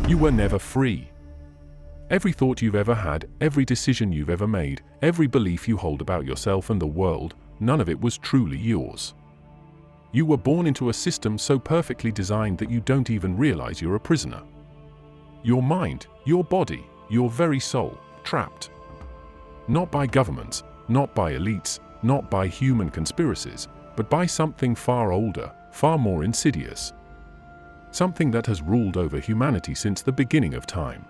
You were never free. Every thought you've ever had, every decision you've ever made, every belief you hold about yourself and the world, none of it was truly yours. You were born into a system so perfectly designed that you don't even realize you're a prisoner. Your mind, your body, your very soul, trapped. Not by governments, not by elites, not by human conspiracies, but by something far older, far more insidious. Something that has ruled over humanity since the beginning of time.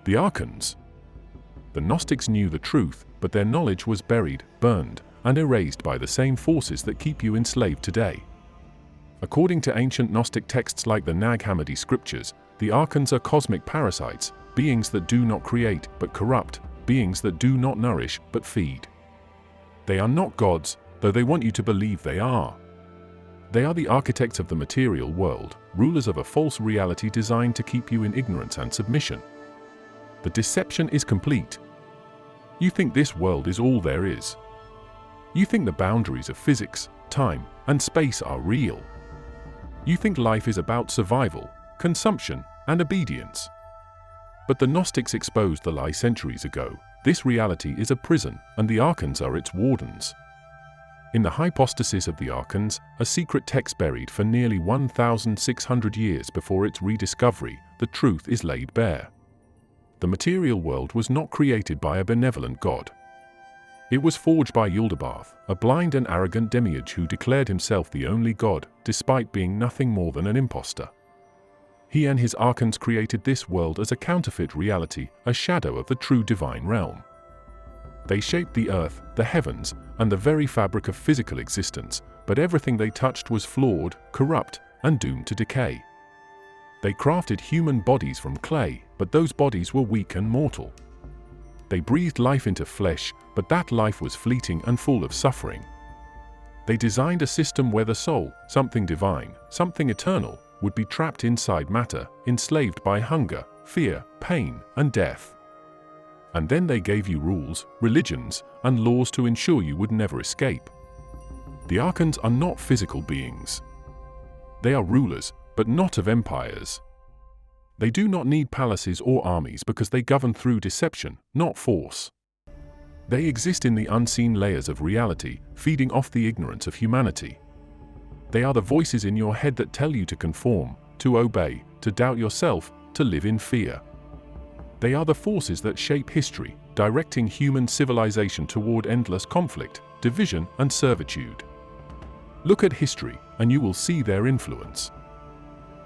The Archons. The Gnostics knew the truth, but their knowledge was buried, burned, and erased by the same forces that keep you enslaved today. According to ancient Gnostic texts like the Nag Hammadi scriptures, the Archons are cosmic parasites, beings that do not create but corrupt, beings that do not nourish but feed. They are not gods, though they want you to believe they are. They are the architects of the material world, rulers of a false reality designed to keep you in ignorance and submission. The deception is complete. You think this world is all there is. You think the boundaries of physics, time, and space are real. You think life is about survival, consumption, and obedience. But the Gnostics exposed the lie centuries ago. This reality is a prison, and the Archons are its wardens. In the hypostasis of the Archons, a secret text buried for nearly 1,600 years before its rediscovery, the truth is laid bare. The material world was not created by a benevolent god. It was forged by Yaldabaoth, a blind and arrogant demiurge who declared himself the only god, despite being nothing more than an impostor. He and his Archons created this world as a counterfeit reality, a shadow of the true divine realm. They shaped the earth, the heavens, and the very fabric of physical existence, but everything they touched was flawed, corrupt, and doomed to decay. They crafted human bodies from clay, but those bodies were weak and mortal. They breathed life into flesh, but that life was fleeting and full of suffering. They designed a system where the soul, something divine, something eternal, would be trapped inside matter, enslaved by hunger, fear, pain, and death. And then they gave you rules, religions, and laws to ensure you would never escape. The Archons are not physical beings. They are rulers, but not of empires. They do not need palaces or armies because they govern through deception, not force. They exist in the unseen layers of reality, feeding off the ignorance of humanity. They are the voices in your head that tell you to conform, to obey, to doubt yourself, to live in fear. They are the forces that shape history, directing human civilization toward endless conflict, division, and servitude. Look at history, and you will see their influence.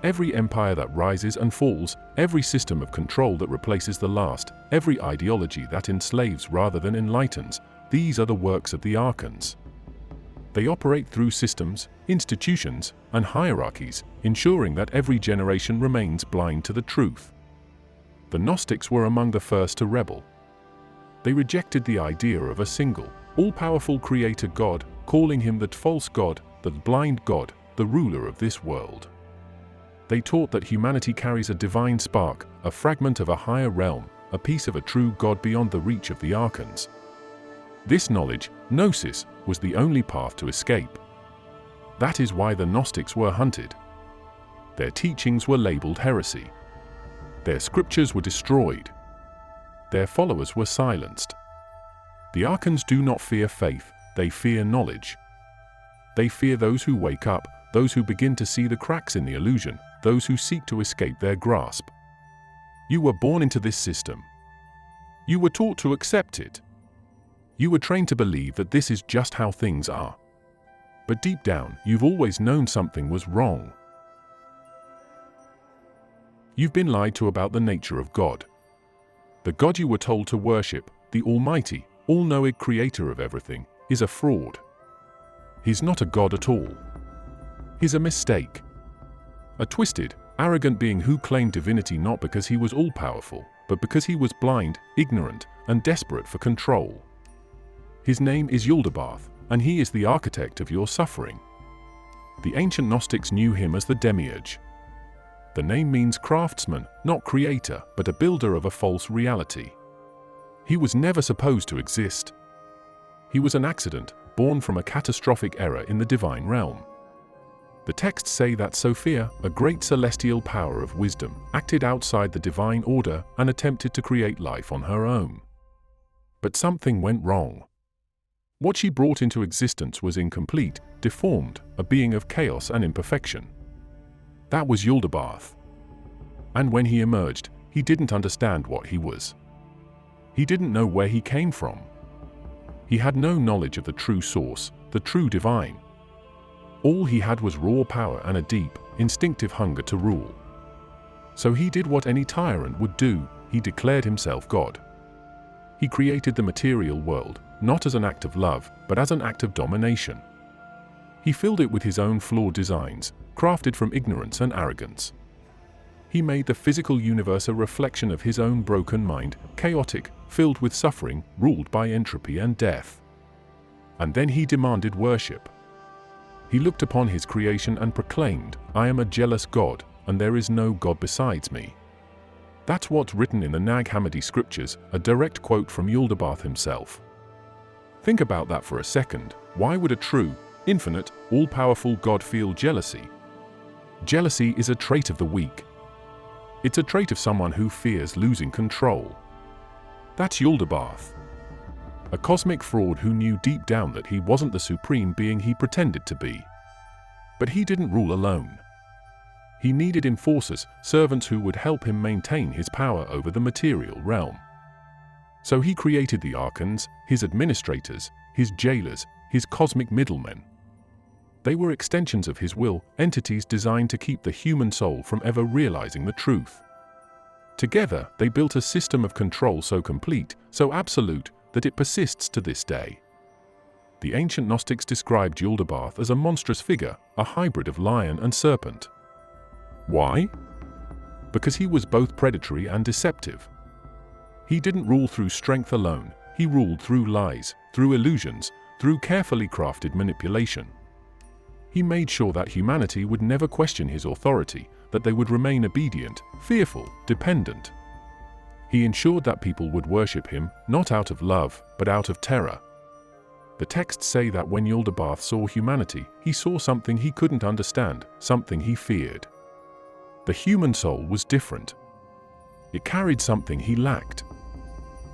Every empire that rises and falls, every system of control that replaces the last, every ideology that enslaves rather than enlightens, these are the works of the Archons. They operate through systems, institutions, and hierarchies, ensuring that every generation remains blind to the truth. The Gnostics were among the first to rebel. They rejected the idea of a single, all-powerful creator God, calling him the false God, the blind God, the ruler of this world. They taught that humanity carries a divine spark, a fragment of a higher realm, a piece of a true God beyond the reach of the Archons. This knowledge, Gnosis, was the only path to escape. That is why the Gnostics were hunted. Their teachings were labeled heresy. Their scriptures were destroyed. Their followers were silenced. The Archons do not fear faith, they fear knowledge. They fear those who wake up, those who begin to see the cracks in the illusion, those who seek to escape their grasp. You were born into this system. You were taught to accept it. You were trained to believe that this is just how things are. But deep down, you've always known something was wrong. You've been lied to about the nature of God. The God you were told to worship, the Almighty, all-knowing creator of everything, is a fraud. He's not a God at all. He's a mistake. A twisted, arrogant being who claimed divinity not because he was all-powerful, but because he was blind, ignorant, and desperate for control. His name is Yaldabaoth, and he is the architect of your suffering. The ancient Gnostics knew him as the Demiurge. The name means craftsman, not creator, but a builder of a false reality. He was never supposed to exist. He was an accident, born from a catastrophic error in the divine realm. The texts say that Sophia, a great celestial power of wisdom, acted outside the divine order and attempted to create life on her own. But something went wrong. What she brought into existence was incomplete, deformed, a being of chaos and imperfection. That was Yaldabaoth. And when he emerged, he didn't understand what he was. He didn't know where he came from. He had no knowledge of the true source, the true divine. All he had was raw power and a deep, instinctive hunger to rule. So he did what any tyrant would do, he declared himself God. He created the material world, not as an act of love, but as an act of domination. He filled it with his own flawed designs, crafted from ignorance and arrogance. He made the physical universe a reflection of his own broken mind, chaotic, filled with suffering, ruled by entropy and death. And then he demanded worship. He looked upon his creation and proclaimed, "I am a jealous God, and there is no God besides me." That's what's written in the Nag Hammadi scriptures, a direct quote from Yaldabaoth himself. Think about that for a second. Why would a true, infinite, all-powerful God feel jealousy? Jealousy is a trait of the weak. It's a trait of someone who fears losing control. That's Yaldabaoth. A cosmic fraud who knew deep down that he wasn't the supreme being he pretended to be. But he didn't rule alone. He needed enforcers, servants who would help him maintain his power over the material realm. So he created the Archons, his administrators, his jailers, his cosmic middlemen. They were extensions of his will, entities designed to keep the human soul from ever realizing the truth. Together, they built a system of control so complete, so absolute, that it persists to this day. The ancient Gnostics described Yaldabaoth as a monstrous figure, a hybrid of lion and serpent. Why? Because he was both predatory and deceptive. He didn't rule through strength alone, he ruled through lies, through illusions, through carefully crafted manipulation. He made sure that humanity would never question his authority, that they would remain obedient, fearful, dependent. He ensured that people would worship him, not out of love, but out of terror. The texts say that when Yaldabaoth saw humanity, he saw something he couldn't understand, something he feared. The human soul was different. It carried something he lacked.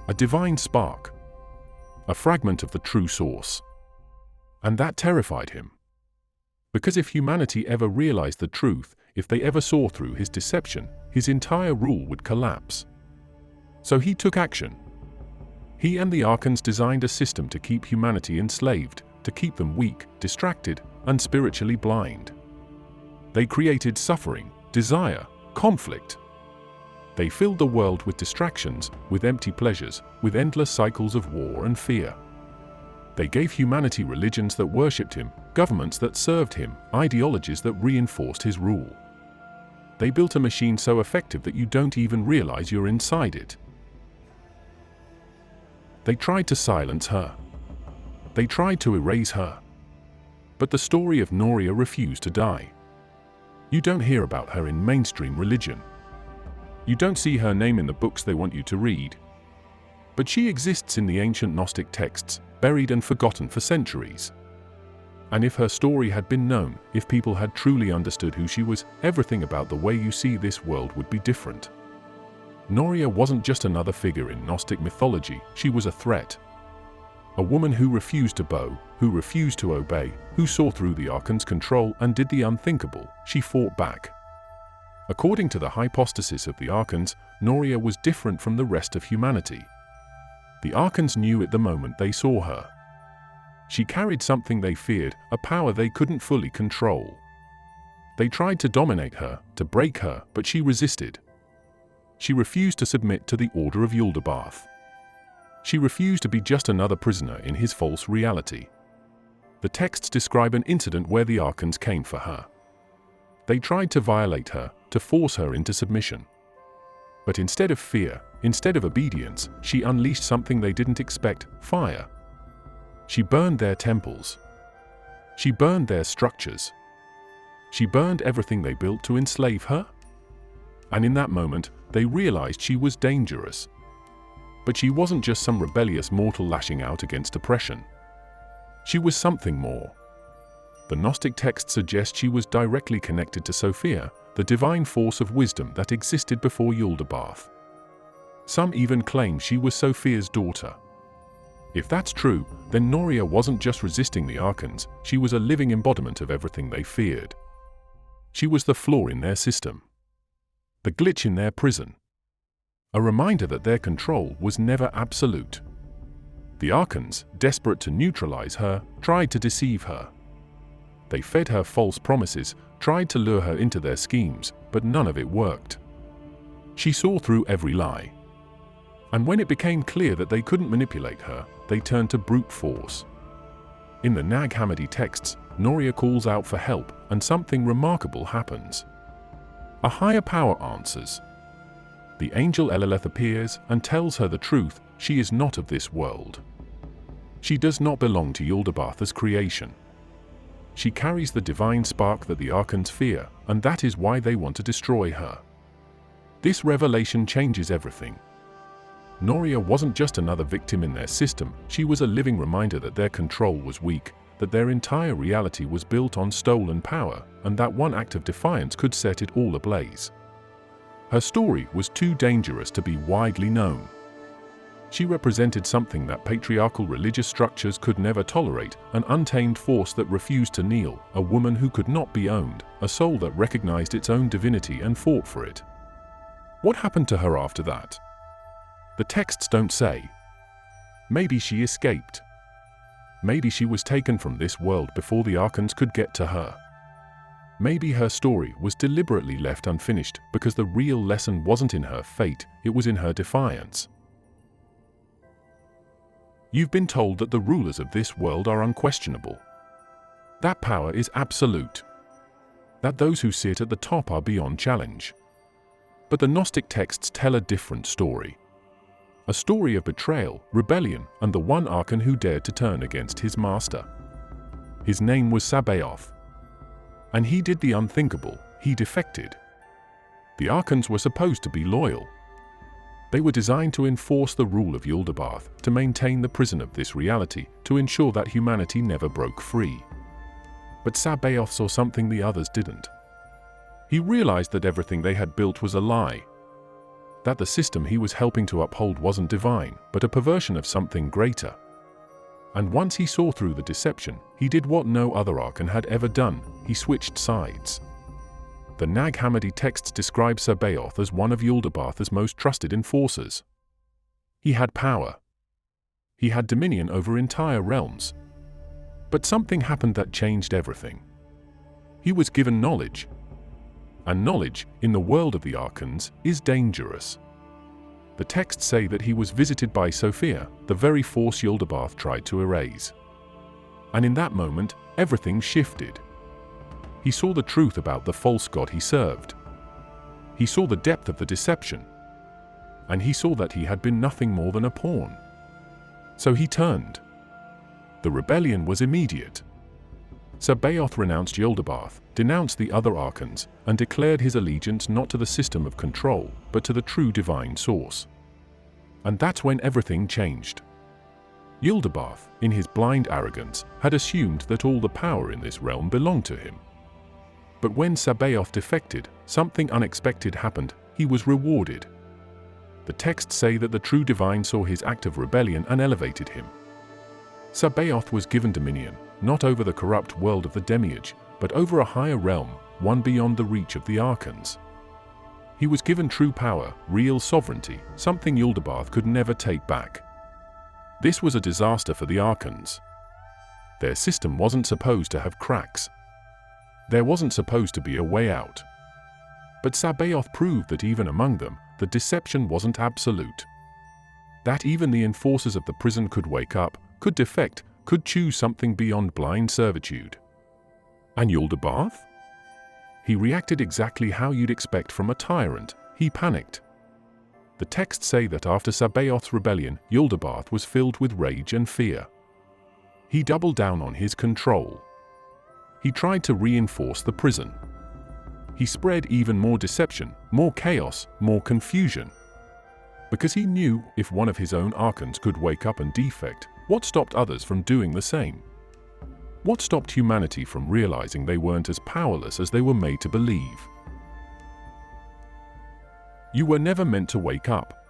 A divine spark. A fragment of the true source. And that terrified him. Because if humanity ever realized the truth, if they ever saw through his deception, his entire rule would collapse. So he took action. He and the Archons designed a system to keep humanity enslaved, to keep them weak, distracted, and spiritually blind. They created suffering, desire, conflict. They filled the world with distractions, with empty pleasures, with endless cycles of war and fear. They gave humanity religions that worshipped him, governments that served him, ideologies that reinforced his rule. They built a machine so effective that you don't even realize you're inside it. They tried to silence her. They tried to erase her. But the story of Noria refused to die. You don't hear about her in mainstream religion. You don't see her name in the books they want you to read. But she exists in the ancient Gnostic texts, buried and forgotten for centuries. And if her story had been known, if people had truly understood who she was, everything about the way you see this world would be different. Noria wasn't just another figure in Gnostic mythology, she was a threat. A woman who refused to bow, who refused to obey, who saw through the Archons' control and did the unthinkable. She fought back. According to the hypostasis of the Archons, Noria was different from the rest of humanity. The Archons knew it the moment they saw her. She carried something they feared, a power they couldn't fully control. They tried to dominate her, to break her, but she resisted. She refused to submit to the order of Yaldabaoth. She refused to be just another prisoner in his false reality. The texts describe an incident where the Archons came for her. They tried to violate her, to force her into submission. But instead of fear, instead of obedience, she unleashed something they didn't expect: fire. She burned their temples. She burned their structures. She burned everything they built to enslave her. And in that moment, they realized she was dangerous. But she wasn't just some rebellious mortal lashing out against oppression. She was something more. The Gnostic texts suggest she was directly connected to Sophia, the divine force of wisdom that existed before Yaldabaoth. Some even claim she was Sophia's daughter. If that's true, then Noria wasn't just resisting the Archons, she was a living embodiment of everything they feared. She was the flaw in their system, the glitch in their prison, a reminder that their control was never absolute. The Archons, desperate to neutralize her, tried to deceive her. They fed her false promises, tried to lure her into their schemes, but none of it worked. She saw through every lie. And when it became clear that they couldn't manipulate her, they turned to brute force. In the Nag Hammadi texts, Noria calls out for help, and something remarkable happens. A higher power answers. The angel Eleleth appears and tells her the truth: she is not of this world. She does not belong to Yaldabaoth as creation. She carries the divine spark that the Archons fear, and that is why they want to destroy her. This revelation changes everything. Noria wasn't just another victim in their system, she was a living reminder that their control was weak, that their entire reality was built on stolen power, and that one act of defiance could set it all ablaze. Her story was too dangerous to be widely known. She represented something that patriarchal religious structures could never tolerate: an untamed force that refused to kneel, a woman who could not be owned, a soul that recognized its own divinity and fought for it. What happened to her after that? The texts don't say. Maybe she escaped. Maybe she was taken from this world before the Archons could get to her. Maybe her story was deliberately left unfinished because the real lesson wasn't in her fate, it was in her defiance. You've been told that the rulers of this world are unquestionable. That power is absolute. That those who sit at the top are beyond challenge. But the Gnostic texts tell a different story. A story of betrayal, rebellion, and the one Archon who dared to turn against his master. His name was Sabaoth. And he did the unthinkable: he defected. The Archons were supposed to be loyal. They were designed to enforce the rule of Yaldabaoth, to maintain the prison of this reality, to ensure that humanity never broke free. But Sabaoth saw something the others didn't. He realized that everything they had built was a lie. That the system he was helping to uphold wasn't divine, but a perversion of something greater. And once he saw through the deception, he did what no other Archon had ever done: he switched sides. The Nag Hammadi texts describe Sabaoth as one of Yaldabaoth's most trusted enforcers. He had power. He had dominion over entire realms. But something happened that changed everything. He was given knowledge. And knowledge, in the world of the Archons, is dangerous. The texts say that he was visited by Sophia, the very force Yaldabaoth tried to erase. And in that moment, everything shifted. He saw the truth about the false god he served. He saw the depth of the deception. And he saw that he had been nothing more than a pawn. So he turned. The rebellion was immediate. Sabaoth renounced Yaldabaoth, denounced the other Archons, and declared his allegiance not to the system of control, but to the true divine source. And that's when everything changed. Yaldabaoth, in his blind arrogance, had assumed that all the power in this realm belonged to him. But when Sabaoth defected, something unexpected happened: he was rewarded. The texts say that the true divine saw his act of rebellion and elevated him. Sabaoth was given dominion, not over the corrupt world of the Demiurge, but over a higher realm, one beyond the reach of the Archons. He was given true power, real sovereignty, something Yaldabaoth could never take back. This was a disaster for the Archons. Their system wasn't supposed to have cracks. There wasn't supposed to be a way out. But Sabaoth proved that even among them, the deception wasn't absolute. That even the enforcers of the prison could wake up, could defect, could choose something beyond blind servitude. And Yaldabaoth? He reacted exactly how you'd expect from a tyrant: he panicked. The texts say that after Sabaoth's rebellion, Yaldabaoth was filled with rage and fear. He doubled down on his control. He tried to reinforce the prison. He spread even more deception, more chaos, more confusion. Because he knew if one of his own Archons could wake up and defect, what stopped others from doing the same? What stopped humanity from realizing they weren't as powerless as they were made to believe? You were never meant to wake up.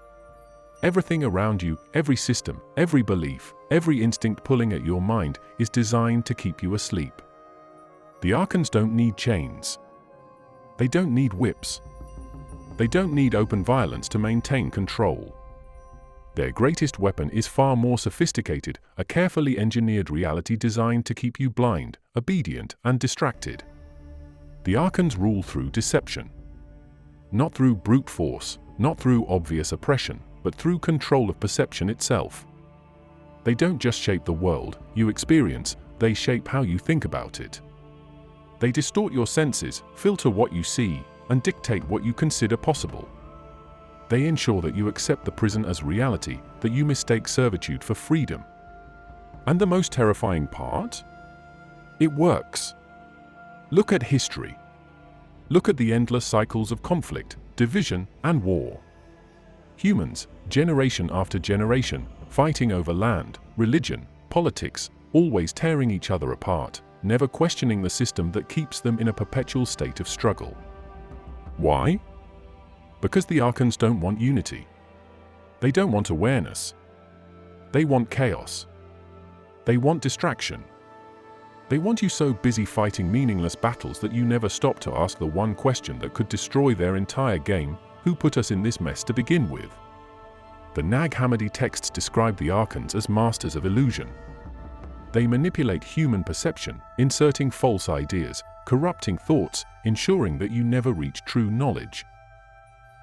Everything around you, every system, every belief, every instinct pulling at your mind is designed to keep you asleep. The Archons don't need chains. They don't need whips. They don't need open violence to maintain control. Their greatest weapon is far more sophisticated, a carefully engineered reality designed to keep you blind, obedient, and distracted. The Archons rule through deception. Not through brute force, not through obvious oppression, but through control of perception itself. They don't just shape the world you experience, they shape how you think about it. They distort your senses, filter what you see, and dictate what you consider possible. They ensure that you accept the prison as reality, that you mistake servitude for freedom. And the most terrifying part? It works. Look at history. Look at the endless cycles of conflict, division, and war. Humans, generation after generation, fighting over land, religion, politics, always tearing each other apart, never questioning the system that keeps them in a perpetual state of struggle. Why? Because the Archons don't want unity. They don't want awareness. They want chaos. They want distraction. They want you so busy fighting meaningless battles that you never stop to ask the one question that could destroy their entire game: who put us in this mess to begin with? The Nag Hammadi texts describe the Archons as masters of illusion. They manipulate human perception, inserting false ideas, corrupting thoughts, ensuring that you never reach true knowledge.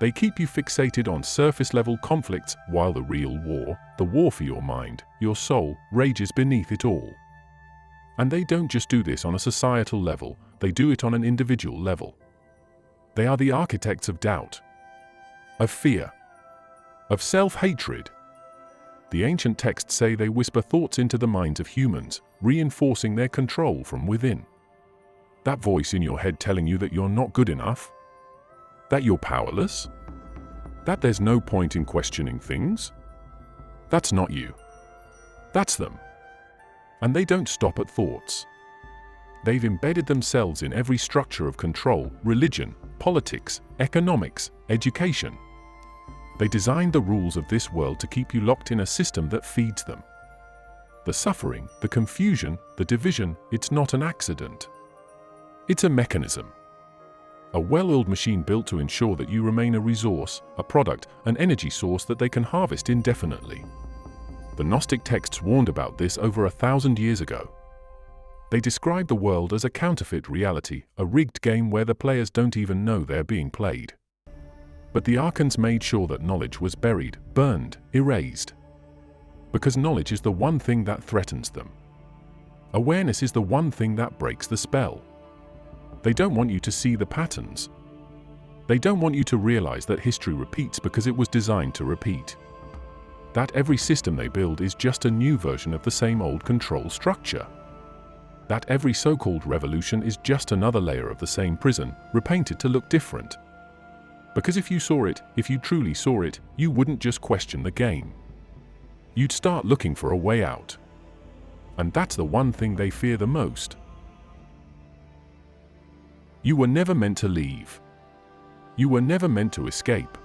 They keep you fixated on surface-level conflicts while the real war, the war for your mind, your soul, rages beneath it all. And they don't just do this on a societal level, they do it on an individual level. They are the architects of doubt, of fear, of self-hatred. The ancient texts say they whisper thoughts into the minds of humans, reinforcing their control from within. That voice in your head telling you that you're not good enough? That you're powerless? That there's no point in questioning things? That's not you. That's them. And they don't stop at thoughts. They've embedded themselves in every structure of control: religion, politics, economics, education. They designed the rules of this world to keep you locked in a system that feeds them. The suffering, the confusion, the division, it's not an accident. It's a mechanism. A well-oiled machine built to ensure that you remain a resource, a product, an energy source that they can harvest indefinitely. The Gnostic texts warned about this over 1,000 years ago. They describe the world as a counterfeit reality, a rigged game where the players don't even know they're being played. But the Archons made sure that knowledge was buried, burned, erased. Because knowledge is the one thing that threatens them. Awareness is the one thing that breaks the spell. They don't want you to see the patterns. They don't want you to realize that history repeats because it was designed to repeat. That every system they build is just a new version of the same old control structure. That every so-called revolution is just another layer of the same prison, repainted to look different. Because if you saw it, if you truly saw it, you wouldn't just question the game. You'd start looking for a way out. And that's the one thing they fear the most. You were never meant to leave. You were never meant to escape.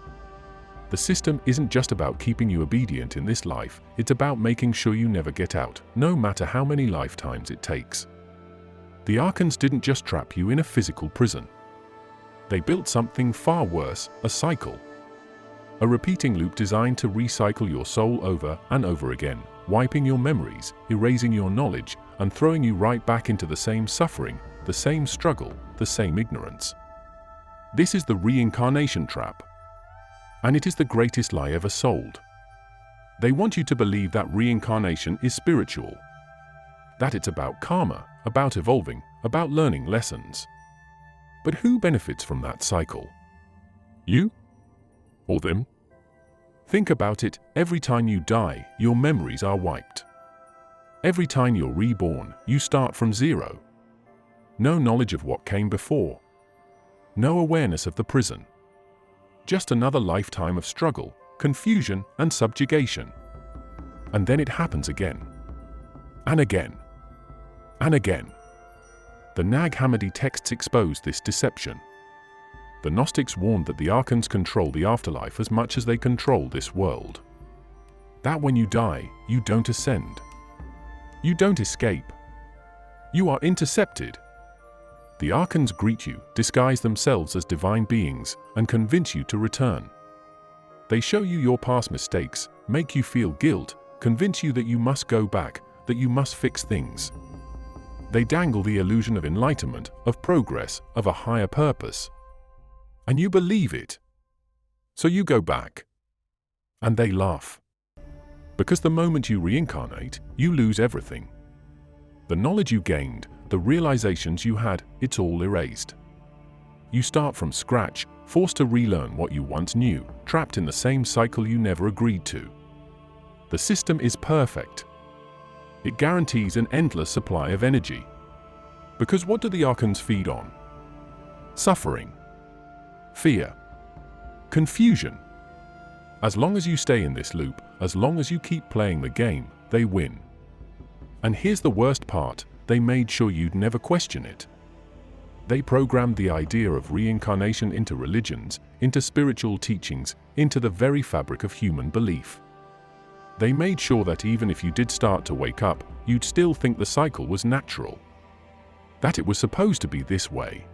The system isn't just about keeping you obedient in this life, it's about making sure you never get out, no matter how many lifetimes it takes. The Archons didn't just trap you in a physical prison. They built something far worse, a cycle. A repeating loop designed to recycle your soul over and over again, wiping your memories, erasing your knowledge, and throwing you right back into the same suffering, the same struggle, the same ignorance. This is the reincarnation trap. And it is the greatest lie ever sold. They want you to believe that reincarnation is spiritual. That it's about karma, about evolving, about learning lessons. But who benefits from that cycle? You? Or them? Think about it, every time you die, your memories are wiped. Every time you're reborn, you start from zero. No knowledge of what came before. No awareness of the prison. Just another lifetime of struggle, confusion, and subjugation. And then it happens again. And again. and again. The Nag Hammadi texts expose this deception. The Gnostics warned that the Archons control the afterlife as much as they control this world. That when you die, you don't ascend. You don't escape. You are intercepted. The Archons greet you, disguise themselves as divine beings, and convince you to return. They show you your past mistakes, make you feel guilt, convince you that you must go back, that you must fix things. They dangle the illusion of enlightenment, of progress, of a higher purpose. And you believe it. So you go back. And they laugh. Because the moment you reincarnate, you lose everything. The knowledge you gained, the realizations you had, it's all erased. You start from scratch, forced to relearn what you once knew, trapped in the same cycle you never agreed to. The system is perfect. It guarantees an endless supply of energy. Because what do the Archons feed on? Suffering. Fear. Confusion. As long as you stay in this loop, as long as you keep playing the game, they win. And here's the worst part, they made sure you'd never question it. They programmed the idea of reincarnation into religions, into spiritual teachings, into the very fabric of human belief. They made sure that even if you did start to wake up, you'd still think the cycle was natural. That it was supposed to be this way.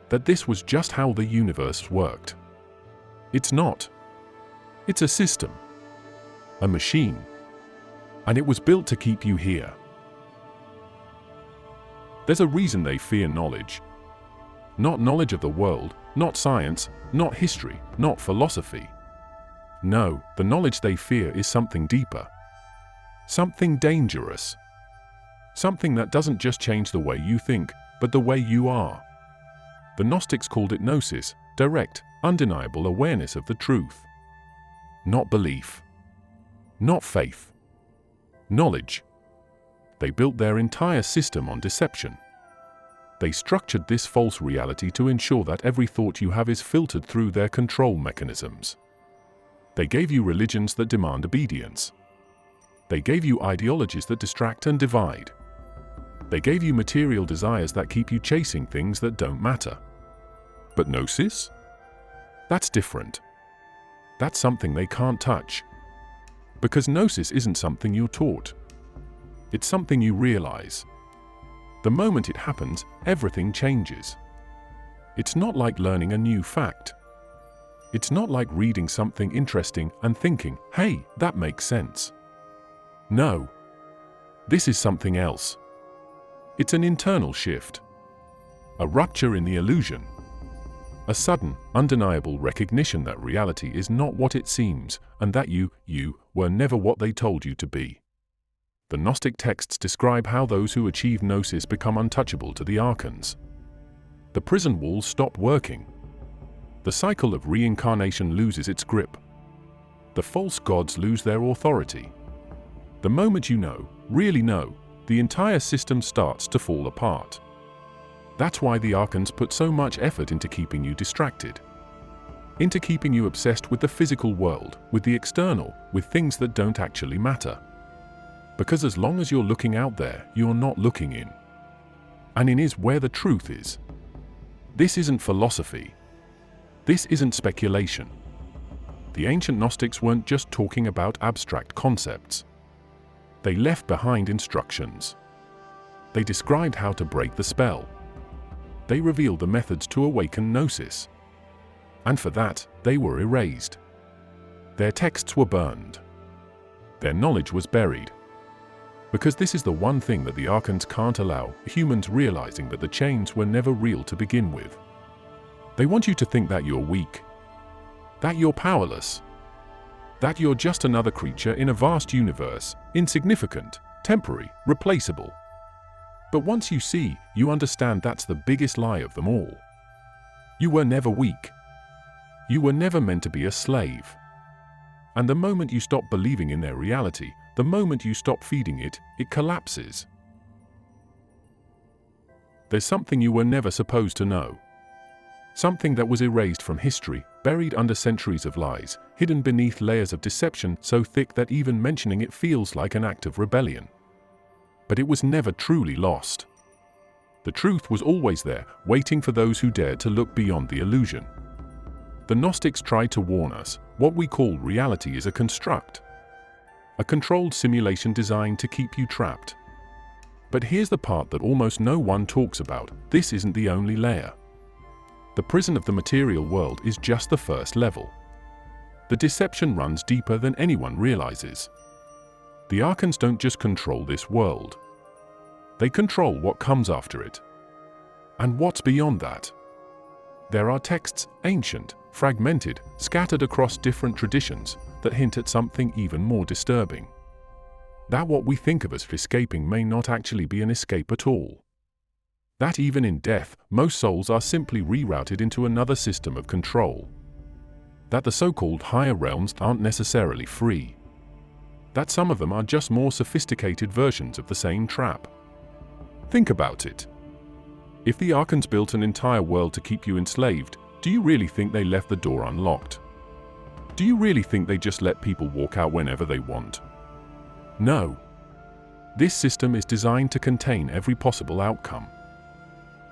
That this was just how the universe worked. It's not. It's a system. A machine. And it was built to keep you here. There's a reason they fear knowledge. Not knowledge of the world, not science, not history, not philosophy. No, the knowledge they fear is something deeper. Something dangerous. Something that doesn't just change the way you think, but the way you are. The Gnostics called it Gnosis, direct, undeniable awareness of the truth. Not belief. Not faith. Knowledge. They built their entire system on deception. They structured this false reality to ensure that every thought you have is filtered through their control mechanisms. They gave you religions that demand obedience. They gave you ideologies that distract and divide. They gave you material desires that keep you chasing things that don't matter. But Gnosis? That's different. That's something they can't touch. Because Gnosis isn't something you're taught. It's something you realize. The moment it happens, everything changes. It's not like learning a new fact. It's not like reading something interesting and thinking, hey, that makes sense. No. This is something else. It's an internal shift. A rupture in the illusion. A sudden, undeniable recognition that reality is not what it seems, and that you were never what they told you to be. The Gnostic texts describe how those who achieve Gnosis become untouchable to the Archons. The prison walls stop working. The cycle of reincarnation loses its grip. The false gods lose their authority. The moment you know, really know, the entire system starts to fall apart. That's why the Archons put so much effort into keeping you distracted. Into keeping you obsessed with the physical world, with the external, with things that don't actually matter. Because as long as you're looking out there, you're not looking in. And in is where the truth is. This isn't philosophy. This isn't speculation. The ancient Gnostics weren't just talking about abstract concepts. They left behind instructions. They described how to break the spell. They revealed the methods to awaken Gnosis. And for that, they were erased. Their texts were burned. Their knowledge was buried. Because this is the one thing that the Archons can't allow, humans realizing that the chains were never real to begin with. They want you to think that you're weak. That you're powerless. That you're just another creature in a vast universe, insignificant, temporary, replaceable. But once you see, you understand that's the biggest lie of them all. You were never weak. You were never meant to be a slave. And the moment you stop believing in their reality, the moment you stop feeding it, it collapses. There's something you were never supposed to know. Something that was erased from history, buried under centuries of lies, hidden beneath layers of deception so thick that even mentioning it feels like an act of rebellion. but it was never truly lost. The truth was always there, waiting for those who dared to look beyond the illusion. The Gnostics tried to warn us, what we call reality is a construct. A controlled simulation designed to keep you trapped. But here's the part that almost no one talks about: this isn't the only layer. The prison of the material world is just the first level. The deception runs deeper than anyone realizes. The Archons don't just control this world. They control what comes after it. And what's beyond that? There are texts, ancient, fragmented, scattered across different traditions, that hint at something even more disturbing. That what we think of as escaping may not actually be an escape at all. That even in death, most souls are simply rerouted into another system of control. That the so-called higher realms aren't necessarily free. That some of them are just more sophisticated versions of the same trap. Think about it. If the Archons built an entire world to keep you enslaved, do you really think they left the door unlocked? Do you really think they just let people walk out whenever they want? No. This system is designed to contain every possible outcome.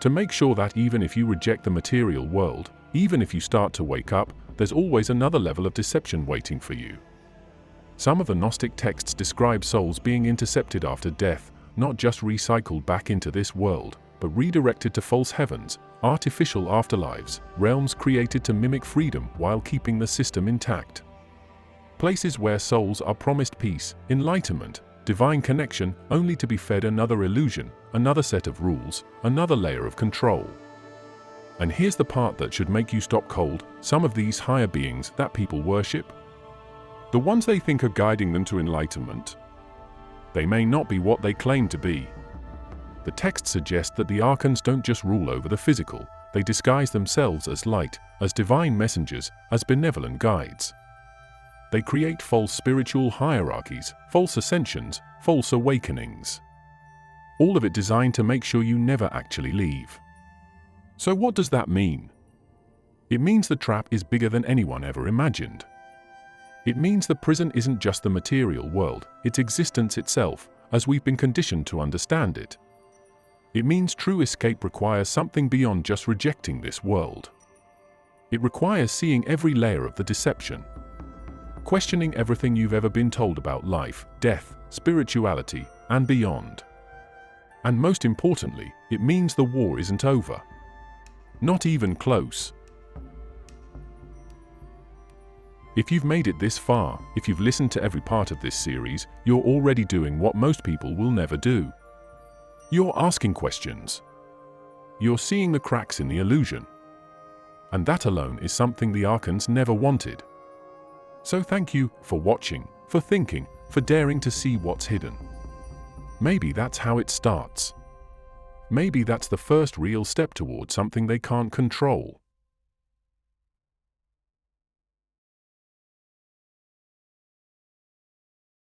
To make sure that even if you reject the material world, even if you start to wake up, there's always another level of deception waiting for you. Some of the Gnostic texts describe souls being intercepted after death, not just recycled back into this world, but redirected to false heavens, artificial afterlives, realms created to mimic freedom while keeping the system intact. Places where souls are promised peace, enlightenment, divine connection, only to be fed another illusion, another set of rules, another layer of control. And here's the part that should make you stop cold: some of these higher beings that people worship, the ones they think are guiding them to enlightenment, they may not be what they claim to be. The texts suggest that the Archons don't just rule over the physical, they disguise themselves as light, as divine messengers, as benevolent guides. They create false spiritual hierarchies, false ascensions, false awakenings. All of it designed to make sure you never actually leave. So what does that mean? It means the trap is bigger than anyone ever imagined. It means the prison isn't just the material world, it's existence itself, as we've been conditioned to understand it. It means true escape requires something beyond just rejecting this world. It requires seeing every layer of the deception, questioning everything you've ever been told about life, death, spirituality, and beyond. And most importantly, it means the war isn't over. Not even close. If you've made it this far, if you've listened to every part of this series, you're already doing what most people will never do. You're asking questions. You're seeing the cracks in the illusion. And that alone is something the Archons never wanted. So thank you for watching, for thinking, for daring to see what's hidden. Maybe that's how it starts. Maybe that's the first real step towards something they can't control.